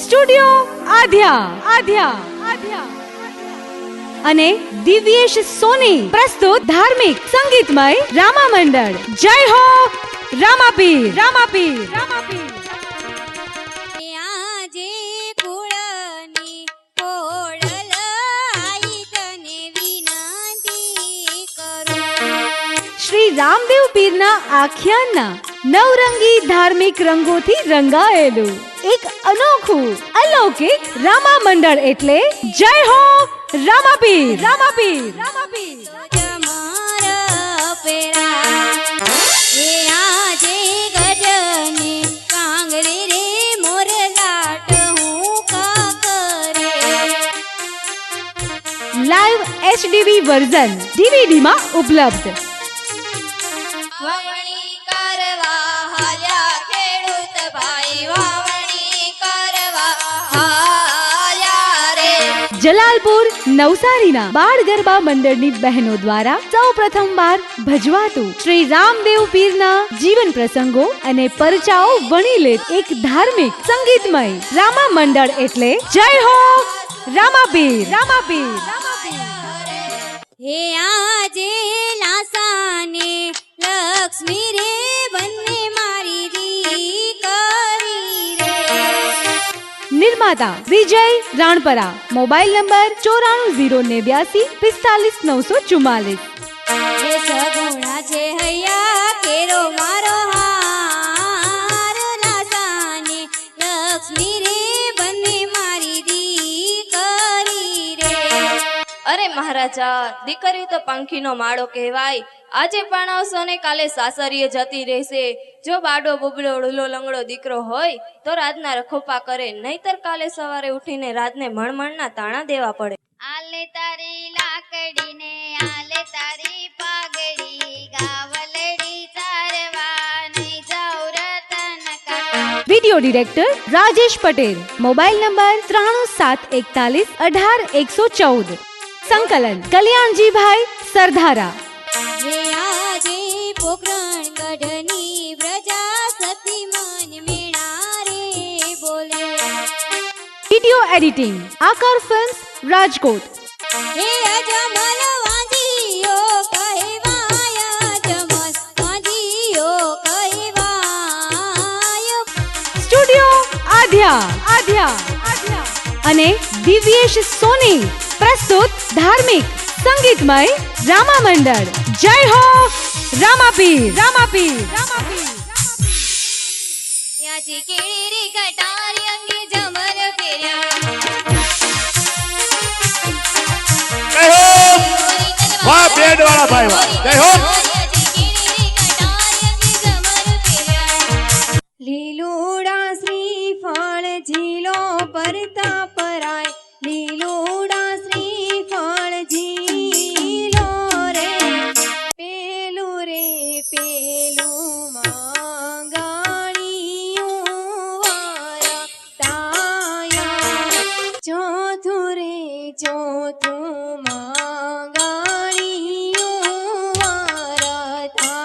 Studio આધ્યા અને દિવ્યેશ સોની પ્રસ્તુત ધાર્મિક સંગીતમય રામા મંડળ. જય હો રામાપીર. શ્રી રામદેવ પીરના આખ્યાનના નવરંગી ધાર્મિક રંગોથી રંગાયેલું એક અનોખું અલૌકિક રામા મંડળ એટલે જય હો રામાપીર. લાઈવ એચડીવી વર્ઝન ડીવીડી માં ઉપલબ્ધ. જલાલપુર નવસારીના બાળ ગરબા મંડળની બહેનો દ્વારા સૌ પ્રથમવાર ભજવાતું શ્રી રામદેવ પીરના જીવન પ્રસંગો અને પરચાઓ વણી લે એક ધાર્મિક સંગીતમય રામા મંડળ એટલે જય હો રામાપીર. હે આજે લાસાને લક્ષ્મી રે બંને મારી દીકરી રે. નિર્માતા વિજય રાણપરા. Mobile number 940982 45 944. હે સગુણા છે હૈયા કેરો મારો હાર લાસાને લક્ષ્મી રે બંને મારી દીકરી રે. અરે મહારાજા, દીકરી તો પંખીનો માળો કહેવાય. આજે પરણાવશો ને કાલે સાસરીએ જતી રહેશે. જો બાડો બુબડો ડુલો લંગડો દીકરો હોય તો રાજના રખોપા કરે, નહીતર કાલે સવારે ઉઠીને રાજને મણમણના તાણા દેવા પડે. આલે તારી લાકડી ને આલે તારી પાઘડી, ગાવલડી ચારવા નહીં જાઉ રતન કાકા. Video director Rajesh Patel. Mobile number 9741 18114. સંકલન કલ્યાણજીભાઈ સરધારા. હે આજે પોકરણ ગઢની વ્રજા સતી મન મેણા રે બોલે. વિડિયો એડિટિંગ આકાર ફિલ્મ્સ રાજકોટ. હે અજમલ વાંજીઓ કહેવાય, અજમલ વાંજીઓ કહેવાય. સ્ટુડિયો આધ્યા અને દિવ્યેશ સોની પ્રસ્તુત ધાર્મિક સંગીતમય રામા મંડળ. જય હો રામાપીર. ત્યાંથી કેળી કટારી અંગે જમર ફેર્યા. જય હો વાહ બેડ વાળા ભાઈ વાહ. જય હો લીલુડા શ્રીફળ ઝીલો પરતા પરાય, લીલુડા શ્રીફળ ઝીલો રે. પેલું રે પેલું માંગણિયું વરતાયા, ચોથું રે ચોથું માંગણિયું વરતાયા.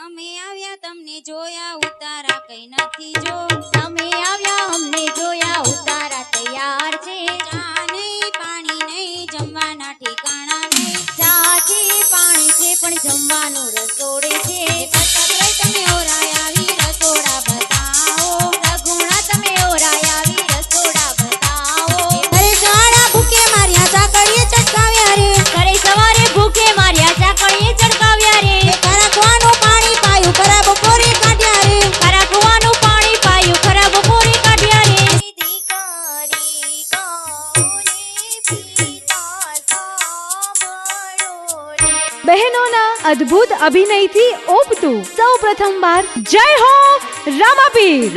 અમે આવ્યા તમને જોયા ઉતારા કઈ નથી જો, તમે આવ્યા અમને જોયા ઉતારા તૈયાર છે. ચા નહીં પાણી નહીં જમવાના ઠેકાણા નહીં, ચા છે પાણી છે પણ જમવાનું રસોડે છે. તમે ઓરાય આવી રસોડા બતાવો, રઘુણા તમે ઓરાય આવી રસોડા બતાવો. અરે ગાડા ભૂકે માર્યા ચાકડીએ ચટકાવ્યા રે, અરે સવારે ભૂકે માર્યા ચાકડીએ ચટકાવ્યા રે. ખરાકવાનું પાણી પાયું ખરાબ બપોરે કાઢ્યા રે, ખરાકવાનું પાણી પાયું ખરાબ બપોરે કાઢ્યા રે. દીકરી કોની પિતા સાંભળો રે. બહેનોના અદ્ભુત અભિનયથી ઓપતું સૌ પ્રથમવાર જય હો રામાપીર.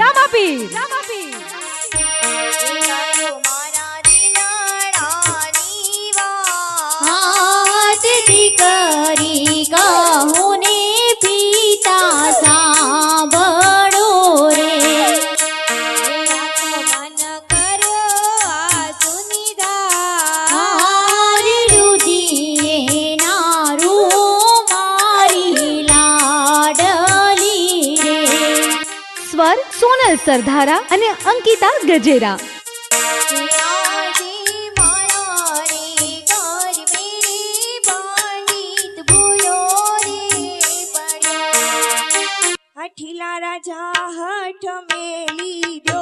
મારા દિલડાની વાત દીકરી કહું ને પિતા સાંભળો રે. મન કરો આ સુનિધા રુધિએ નારું મારી લાડલી રે. સ્વર સોનલ હેતલ સરધારા અને અંકિતા ગજેરા. હઠીલા રાજા હઠ મેલી દો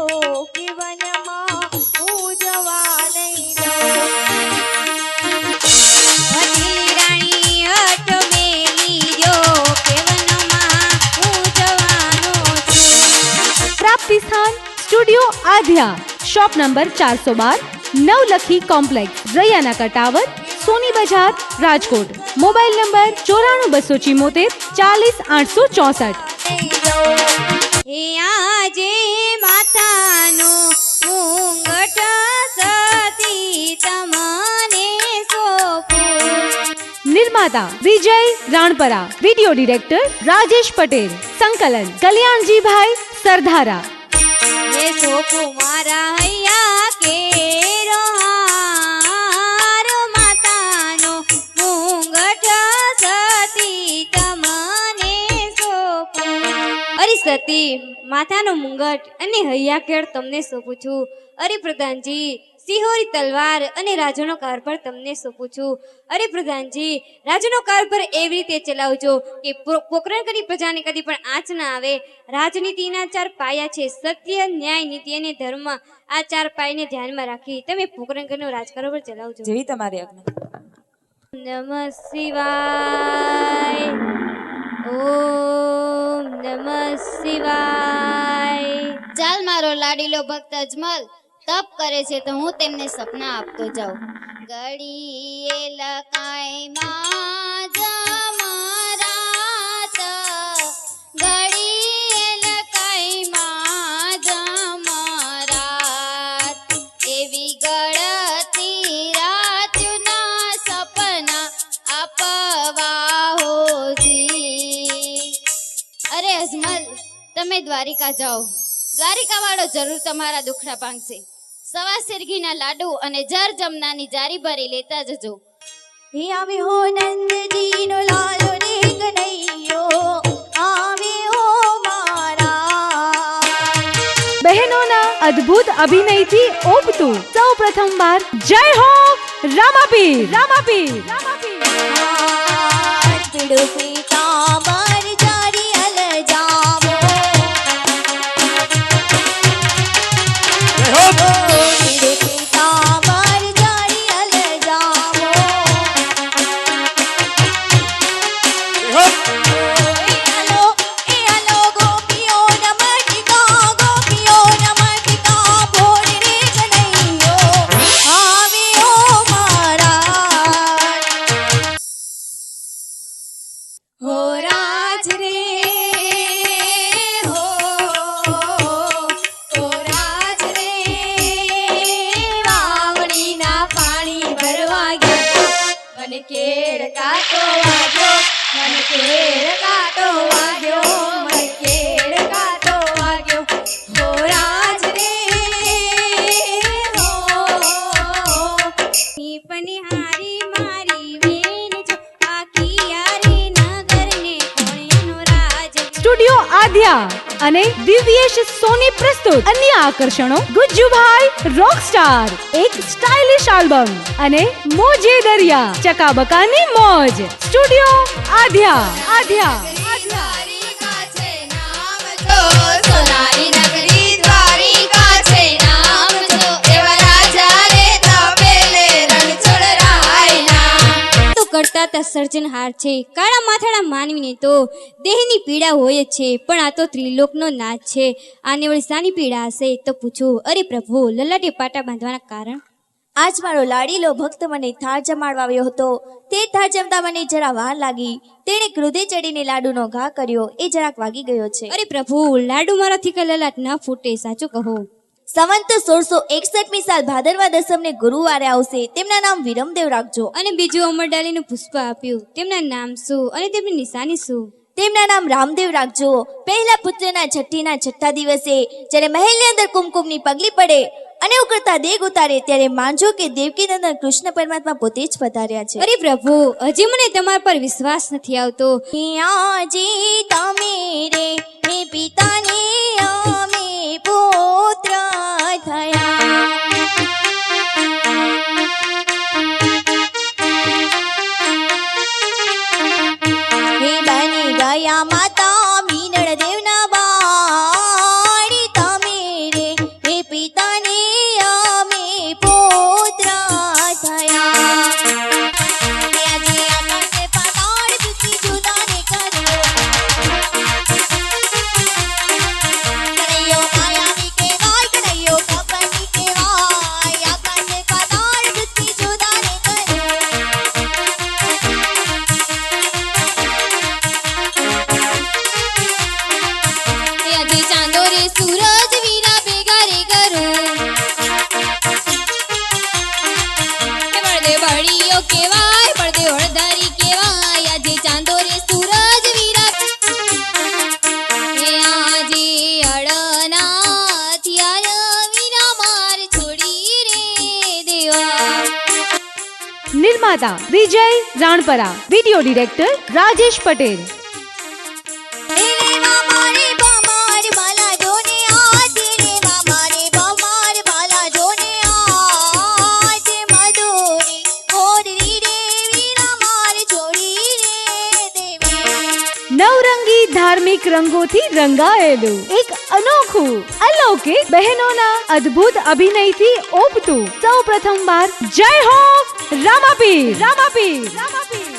કે વનમાં હું જવા નહીં દઉં. હઠી રાણી હઠ મેલી દ્યો કે વનમાં હું જવાનો છું. પ્રાપ્તિ સ્થાન studio Aadhya, shop number 412, Navlakhi complex, રૈયાના કટાવર, સોની બજાર, રાજકોટ. Mobile number 94 274 40 864. હે આજે માતાનો મુંગટ સતી તમને સોંપું. નિર્માતા વિજય રાણપરા, વિડિયો ડિરેક્ટર રાજેશ પટેલ, સંકલન કલ્યાણજીભાઈ સરધારા. હે સોંપું મારા હૈયા કેરો હાર, માતાનો મુંગટ સતી તમને સોંપું. અરે સતી, માથાનો મુંગટ અને હૈયા કેળ તમને સોંપું છું. અરે પ્રધાનજી, સિંહોરી તલવાર અને રાજનો કારભાર તમને સોંપું છું. અરે પ્રધાનજી, રાજનો કારભાર એવી રીતે ચલાવજો કે પોકરણ કરી પ્રજાને કદી પણ આંચ ના આવે. રાજનીતિના 4 પાયા છે: સત્ય, ન્યાય, નીતિ અને ધર્મ. આ 4 પાયાને ધ્યાનમાં રાખી તમે પોકરણ કરીને રાજકારભાર ચલાવજો. જેવી તમારી આજ્ઞા. નમઃ શિવાય. ઓમ નમઃ શિવાય. ચાલ મારો લાડીલો ભક્ત અજમલ તપ કરે છે તો હું તેમને સપના આપતો જાઉં. ઘડીએ લકાય માં જમરાત, ઘડીએ લકાય માં જમરાત, એવી ગળતી રાતના સપના આપવા હોજી. અરે અજમલ, તમે દ્વારિકા જાઓ. દ્વારિકા વાળો જરૂર તમારા દુખડા ભાંગશે. સવા સિરગીના લાડુ અને જર જમનાની જારી ભરી લેતા જજો. હે આવે હો નંદજીનો લાલો રે કનૈયો, આવે હો મારા. બહેનોના અદ્ભુત અભિનયથી ઓપતું સૌ પ્રથમવાર જય હો રામાપીર. રામાપીર. પીડું પીતાંબર જારી અલજાવો, જય હો. પીડું પીતાંબર જારી અલજાવો. જય હો. એ આલો ગોપીઓ નમતિકા, ગોપીઓ નમતિકા, ભોળ રે કનૈયો, આવે હો મારા. હો રાજ રે હો, હો રાજ રે, વાવણીના પાણી ભરવા ગયો, મને કેળ કાટો વાગ્યો, મને કેળ કાટો વાગ્યો, મને કેળ કાટો વાગ્યો. હો રાજ રે હો, પનિહારી મારી વેણ જો, આખી યારી નગરને કોણિયાનો રાજ. સ્ટુડિયો આધ્યા અને દિવ્યેશ સોની પ્રસ્તુત અન્ય આકર્ષણો: ગુજ્જુભાઈ રોકસ્ટાર, એક સ્ટાઇલિશ આલ્બમ અને મોજે દરિયા, ચકાબકાની મોજ. સ્ટુડિયો આધ્યા. આધ્યા. સોનારી નગરી દ્વારિકા છે નામ જો, એવા રાજા રે તપેલે રણછોડ રાયના. તો કરતા તા સર્જનહાર છે. કાળા માથાળા માનવીને તો દેહની પીડા હોય જ છે, પણ આ તો ત્રિલોકનો નાચ છે. આને વળી શાની પીડા હશે તો પૂછો. અરે પ્રભુ, લલાટે પાટા બાંધવાના કારણ? આજ મારો લાડીલો ભક્ત મને થાળ જમાડવા આવ્યો હતો. તે થાળ જમતા મને જરા વાર લાગી. તેણે ક્રોધે ચડીને લાડુનો ઘા કર્યો, એ જરાક વાગી ગયો છે. અરે પ્રભુ, લાડુ મારાથી કઈ લલાટ ન ફૂટે, સાચું કહો. સંવંત 1661મી સાલ ભાદરવા દસમને ગુરુવારે આવશે. તેમના નામ વિરમદેવ રાખજો. અને બીજું અમરડાલીનું પુષ્પ આપ્યું, તેમના નામ શું અને તેમની નિશાની શું? તેમના નામ રામદેવ રાખજો. પહેલા પુત્રના છઠ્ઠીના છઠ્ઠા દિવસે જ્યારે મહેલની અંદર કુમકુમની પગલી પડે અને ઉકળતા દેગ ઉતારે, ત્યારે માનજો કે દેવકી નંદન કૃષ્ણ પરમાત્મા પોતે જ પધાર્યા છે. અરે પ્રભુ, હજી મને તમારા પર વિશ્વાસ નથી આવતો. આજે તમે રે હે પિતાને અમે પુત્ર થયા. હે બની ગયા માતા મીનળ દેવના બાળી તમે રે હે પિતાને અમે પુત્ર થયા. હે આજે આકાશે પાતાળ પૃથ્વી જુદાને કર્યો. કનૈયો માયાવી કહેવાય કનૈયો કપટી કહેવાય આકાશે પાતાળ પૃથ્વી જુદાને કર્યો. આજે ચાંદો રે સૂરજ વીરા ભેગા રે કરું બળદે બળીઓ કેવાય બળદે હળધારી કેવાય આજે ચાંદો રે સૂરજ વીરા આજે અડના થયા વીરા માર છોડી રે દેવા. નિર્માતા વિજય રાણપરા, વિડિયો ડિરેક્ટર રાજેશ પટેલ. રેવા મારે બમાર બાલા જોને આજ રેવા મારે બમાર બાલા જોને આજ મધુરી ઓદરી રે વીરા માર છોડી રે દેવી. નવરંગી ધાર્મિક રંગોથી રંગાયેલું એક અનોખું અલૌકિક બહેનોના અદ્ભુત અભિનયથી ઓપતું સૌ પ્રથમવાર જય હો રામાપીર રામાપીર રામાપીર.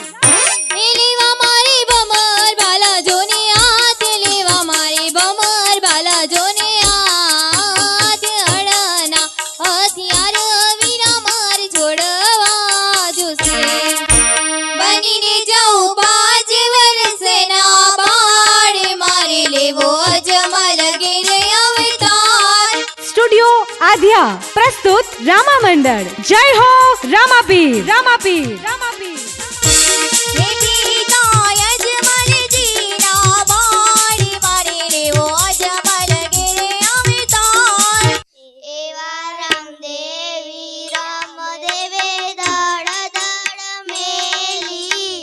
લેવા મારે બમર બાલા જોને આતે લેવા મારે બમર બાલા જોને આતે અડના હથિયાર વીરા માર છોડવા જોશે. બનીને જાઉં 5 વર્ષના બાળ મારે લેવો અજમલ ગીરે અવતાર. સ્ટુડિયો આધ્યા પ્રસ્તુત રામા મંડળ. જય હો રામાપીર રામાપીર રામાપીર. હે પિતા યજમલ જીના બાળી મારે લેવો અજમલ ગીરે અવતાર. એવા રામદેવી રામદેવે દળ દળ મેલી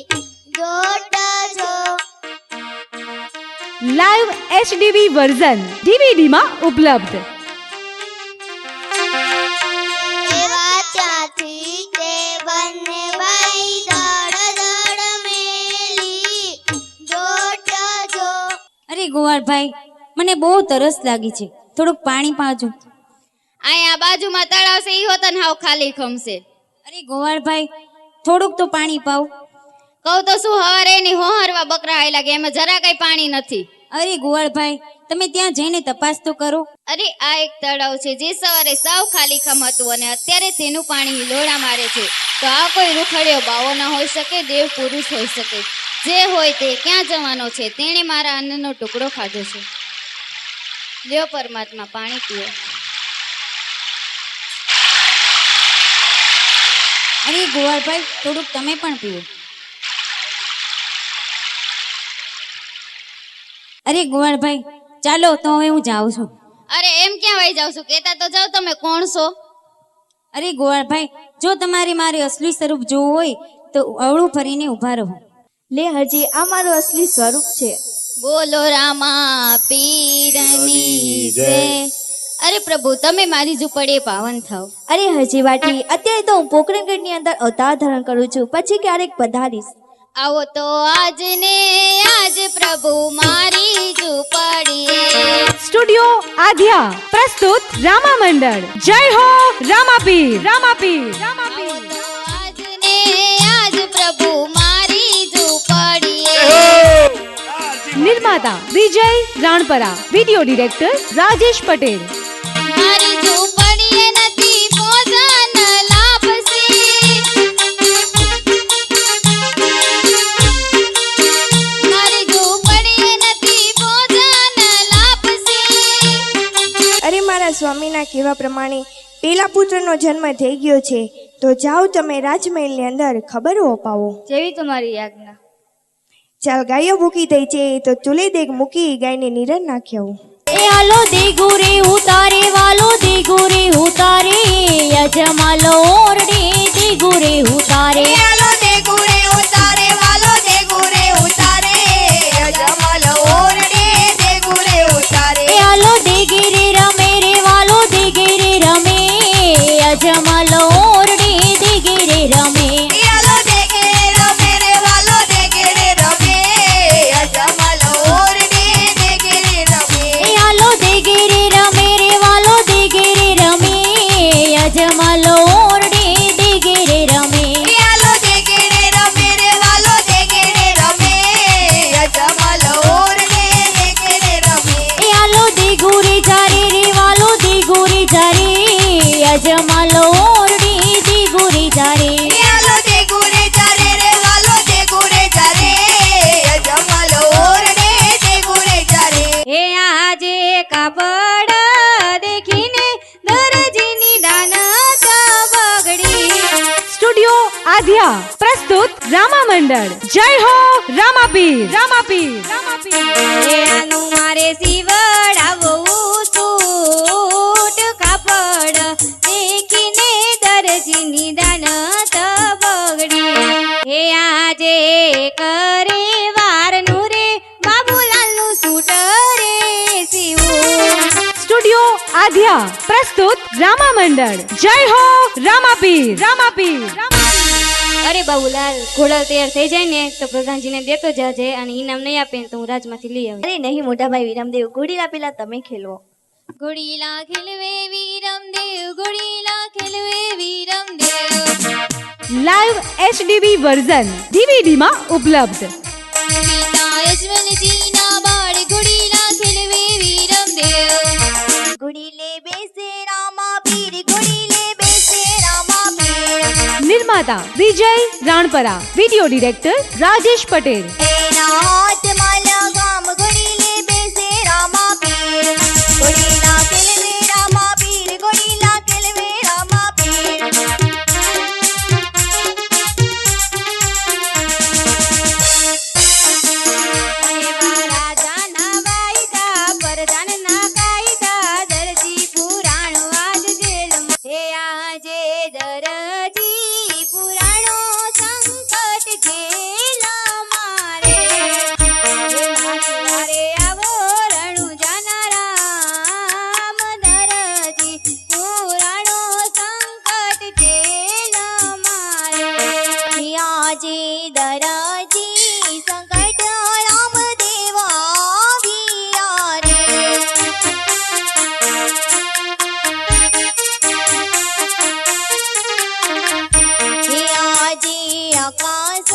જોટ જો. લાઈવ એચડીવી વર્ઝન ડીવીડીમાં ઉપલબ્ધ. એવા ત્યાંથી તે બંને ભાઈ દળ દળ મેલી જોટ જો. અરે ગોવાળભાઈ મને બહુ તરસ લાગી છે થોડુંક પાણી પાજો. અહીંયા બાજુમાં તળાવ છે ઈ હોતન હાવ ખાલી ખમશે. અરે ગોવાળભાઈ થોડુંક તો પાણી પાવ. કહું તો શું હવારે એની હોહરવા બકરા આયલા કે એમાં જરા કઈ પાણી નથી. અરે ગોવાળભાઈ તમે ત્યાં જઈને તપાસ તો કરો. અરે આ એક તળાવ છે જે સવારે સાવ ખાલી ખમ હતું અને અત્યારે તેનું પાણી હિલોડા મારે છે. તો આ કોઈ રૂખડ્યો બાવો ના હોઈ શકે, દેવ પુરુષ હોઈ શકે. જે હોય તે ક્યાં જવાનો છે, તેણે મારા અન્નનો ટુકડો ખાધો છે. લ્યો પરમાત્મા પાણી પીઓ. અરે ગોવાળભાઈ થોડુંક તમે પણ પીવો. અરે ગોવાળભાઈ ચાલો તો હવે હું જાઉં છું. અરે એમ ક્યાં વહી જાઉં છું, કહેતા તો જાવ તમે કોણ છો? અરે ગોવાળભાઈ જો તમારે મારે અસલી સ્વરૂપ જોવું હોય તો અવળું ફરીને ઊભા રહો. લે હજી આ મારું અસલી સ્વરૂપ છે. બોલો રામા પીરની જય. અરે પ્રભુ તમે મારી ઝૂંપડીએ પાવન થાવ. અરે હજી વાટી અત્યારે તો હું પોકરણગઢની અંદર અવતાર ધારણ કરું છું, પછી ક્યારેક પધારીશ. આવો તો આજ ને આજ પ્રભુ મારી ઝૂંપડીએ. સ્ટુડિયો આધ્યા પ્રસ્તુત રામા મંડળ. જય હો રામાપીર રામાપીર આવો રામાપીર. તો આજ ને આજ પ્રભુ મારી ઝૂંપડીએ. નિર્માતા વિજય રાણપરા, વિડિયો ડિરેક્ટર રાજેશ પટેલ. મારી ઝૂંપડીએ નથી ભોજન લાભસી. મારી ઝૂંપડીએ નથી ભોજન લાભસી. અરે મારા સ્વામીના કહેવા પ્રમાણે પેલા પુત્રનો જન્મ થઈ ગયો છે, તો જાઓ તમે રાજમહેલની અંદર ખબરો અપાવો. જેવી તમારી આજ્ઞા. ચાલ ગાયો ભૂકી થઈ છે તો ચૂલે દેગ મૂકી ગાયને નિરણ નાખી આવું. એ આલો દેગુ રે ઉતારે વાલો દેગુ રે ઉતારે યજમાલો ઓરડે દેગુ રે ઉતારે. આલો દેગુ રે ઉતારે વાલો દેગુ રે ઉતારે યજમાલ ઓરડે દેગુ રે ઉતારે. એ આલો દેગે રે જારે અજમાલો ઓરડી જી ગુરે જારે હાલો તે ગુરે જારે રે હાલો તે ગુરે જારે અજમાલો ઓરડે તે ગુરે જારે હે આજે કાપડ દેખીને દરજીની દાનત બગડી સ્ટુડિયો આધ્યા પ્રસ્તુત રામા મંડળ. જય હો રામાપીર, રામાપીર, રામાપીર. હે આનું મારે સીવડાવવું સૂટ કાપડ દેખીને દરજીની દાનત બગડી હે આજે કરે વારનું રે બાબુલાલનું સૂટ રે સીવું સ્ટુડિયો આધ્યા પ્રસ્તુત રામા મંડળ. જય હો રામાપીર, રામાપીર, રામાપીર. અરે બાબુલાલ ઘોડા તૈયાર થઈ જાય ને તો પ્રધાનજીને દેતો જાજે અને ઇનામ નહીં આપે ને તો હું રાજમાંથી લઈ આવું. અરે નહીં મોટા ભાઈ વિરમદેવ ઘોડીલા પેલા તમે ખેલવો. ઘોડીલા ખેલવે વીરમદેવ ઘોડીલા ખેલવે વીરમદેવ લાઈવ એચડીબી વર્ઝન DVD માં ઉપલબ્ધ. પિતા યજ્ઞજીના બાળ ઘોડીલા ખેલવે વીરમદેવ ઘોડીલે બેસે રામા પીર ઘોડીલે બેસે રામા પીર નિર્માતા વિજય રાણપરા, વિડિયો ડિરેક્ટર રાજેશ પટેલ. એના હાથમાં લગામ ઘોડીલે બેસે રામા પીર ઘોડીલા ખેલવે રામા પીર ઘોડીલા ખેલવે રામા પીર રાજાના વાયદા પરદાનના કાયદા દરજી પુરાણો આજ જેલમાં હે આજે દરજી પુરાણો સંકટ જેલ મારે હે મારે આવો રણુજાના રામ દરજી પુરાણો સંકટ જેલ મારે આજે દરજી સંકટ રામદેવ આવ્યા રે હે આજે આકાશ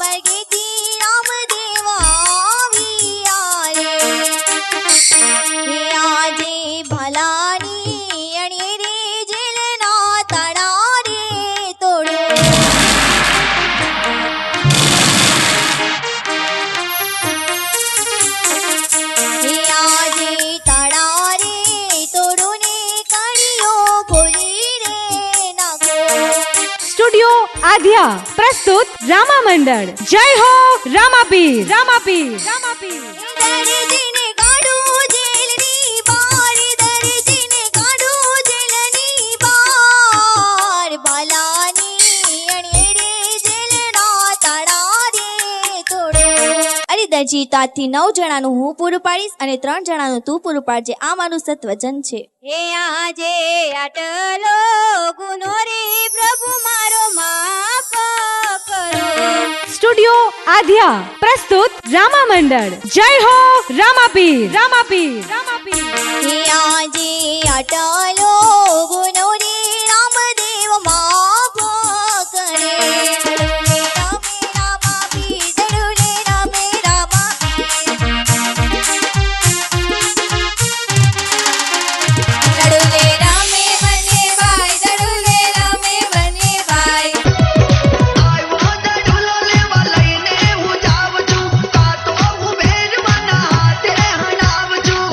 મર્ગેથી રામદેવ આવ્યા રે હે આજે ભલાની અણે રે જેલના તાળા રે તોડો હે આજે તાળા રે તોડો ને કડીઓ ખોલી રે નાખો સ્ટુડિયો આધ્યા પ્રસ્તુત રામા મંડળ. જય હો રામાપીર, રામાપીર, રામાપીર. દરજીને કાઢો જેલની બહાર દરજીને કાઢો જેલની બહાર ભલાની અણે રે જેલના તાળા રે તોડો અરે દરજી તો આજથી 9 જણાનું હું પૂરું પાડીશ અને 3 જણાનું તું પૂરું પાડજે આ મારું સત્વચન છે હે આજે આટલો ગુનો રે પ્રભુ મારો માફ કરો સ્ટુડિયો આધ્યા પ્રસ્તુત રામા મંડળ. જય હો રામાપીર, રામાપીર, રામાપીર. હે આજે આટલો ગુનો રે રામદેવ માફ કરે દડુલે રામે રામા પીર દડુલે રામે રામા પીર દડુલે રામે બને ભાઈ દડુલે રામે બને ભાઈ આવ્યો દડુલો લેવા લઈને હું જાઉં છું કાતો હું ભેરવાના હાથે હણાવું છું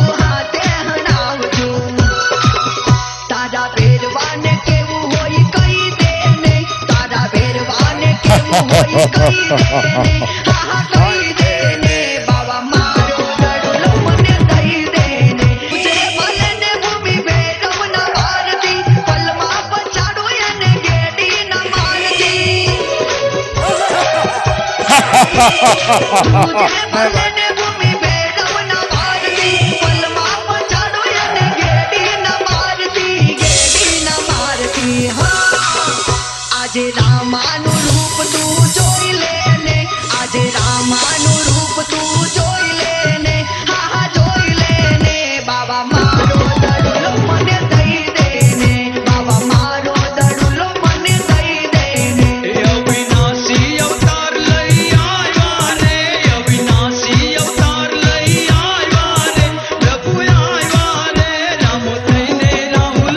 તારા ભેરવાને કેવું હોય કહી દે ને તારા ભેરવાને કેવું હોય કહી દે ને હા કહી દે ને બાવા મારો દડુલો મને દઈ દે ને જે ભલે ને ભૂમિ ભેરવના ભારતી પલમાં પછાડો એને ગેડી ના મારતી ભલે ભૂમિ ભેરવના ભારતી પલમાં પછાડો એને ગેડી ના મારતી હા આજે રામાનું રૂપ તું જોઈ લે ને આજે રામાનું રૂપ તું જોઈ લે ને હા હા જોઈ લે ને બાબા મારો દડુલો મને દઈ દે ને બાબા મારો દડુલો મને દઈ દે ને અવિનાશી અવતાર લઈ આવ્યા રે અવિનાશી અવતાર લઈ આવ્યા રે પ્રભુ આવ્યા રે રામ થઈને રાહુલ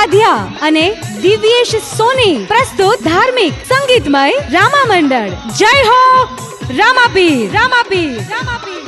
વાધિયા અને દિવ્યેશ સોની પ્રસ્તુત ધાર્મિક સંગીતમય રામા મંડળ. જય હો રામાપીર, રામાપીર, રામાપીર.